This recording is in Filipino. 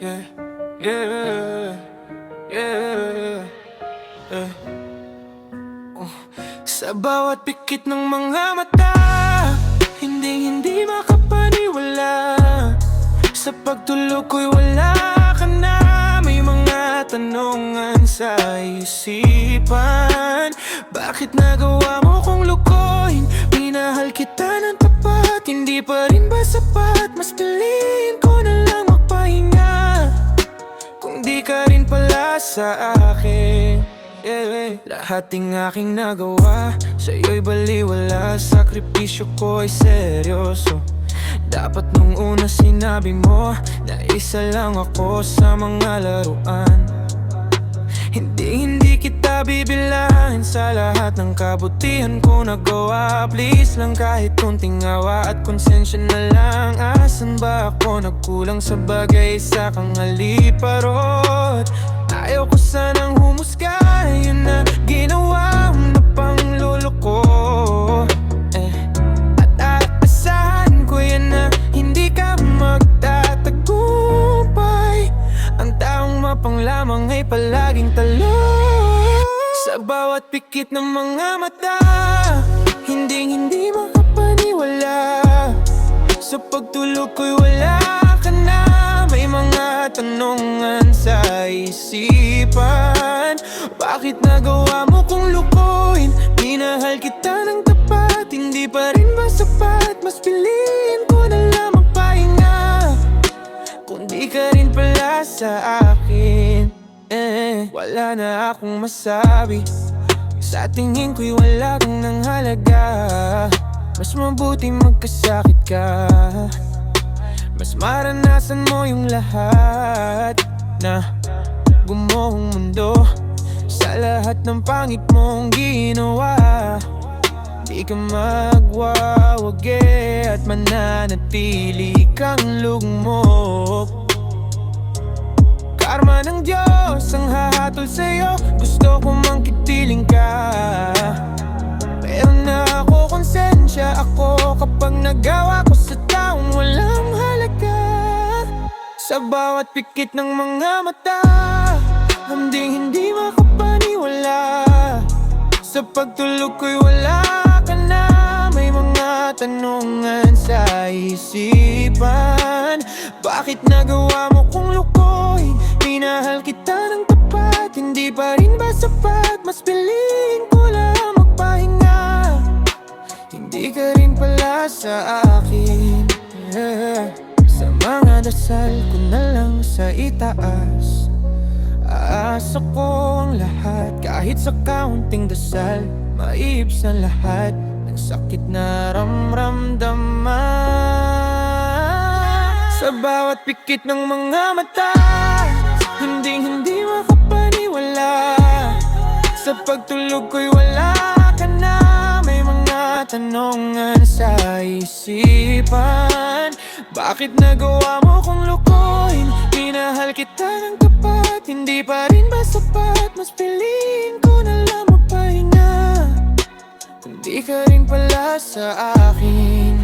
Yeah, yeah, yeah, yeah. Sa bawat pikit ng mga mata, hindi makapaniwala. Sa pagtulog ko'y wala ka na. May mga tanungan sa isipan. Bakit nagawa mo kong lukuhin? Minahal kita ng tapat, hindi pa rin ba sapat? Mas piliin ko na lang magpahinga kung di ka rin pala sa akin. Lahat ng aking nagawa sa'yo'y baliwala. Sakripisyo ko ay seryoso. Dapat nung una sinabi mo na isa lang ako sa mga laruan. Hindi kita bibilahin sa lahat ng kabutihan ko nagawa. Please lang kahit kunting awa at konsensya na lang. Asan ba ako nagkulang sa bagay sa kang aliparot? Ayaw ko sanang humusga, yun na ginawa mo na pangluloko. At aasahan ko yan na hindi ka magtatagumpay. Ang taong mapanglamang ay palaging talo. Sa bawat pikit ng mga mata, hindi makapaniwala. Sa pagtulog ko'y wala ka na. May mga tanungan sa isipan. Bakit nagawa mo kong lukuhin? Minahal kita ng tapat, hindi pa rin ba sapat? Mas piliin ko na lang magpahinga kung di ka rin pala sa akin. Wala na akong masabi. Sa tingin ko'y wala kang nang halaga. Mas mabuti magkasakit ka. Mas maranasan mo yung lahat na gumuhong mundo. Sa lahat ng pangit mong ginawa, di ka magwawagi at mananatili kang lugmok. Karma ng Diyos ang hahatol sa'yo. Gusto ko mang kitiling ka, meron na ako konsensya ako kapag nagawa ko sa taong walang halaga. Sa bawat pikit ng mga mata, hindi makapaniwala. Sa pagtulog ko'y wala ka na. May mga tanungan sa isipan. Bakit nagawa mo kong lukuhin? Minahal kita ng tapat, hindi pa rin ba sapat? Mas piliin ko lang magpahinga, hindi ka rin pala sa akin. Sa mga dasal ko na lang sa itaas, aasa ko ang lahat. Kahit sa kaunting dasal, maiibsan lahat ng sakit na ramramdaman. Sa bawat pikit ng mga mata, hindi makapaniwala. Sa pagtulog ko'y wala ka na. May mga tanungan sa isipan. Bakit nagawa mo kong lukuhin? Minahal kita ng tapat, hindi pa rin ba sapat? Mas piliin ko na lang magpahinga kung di ka rin pala sa akin.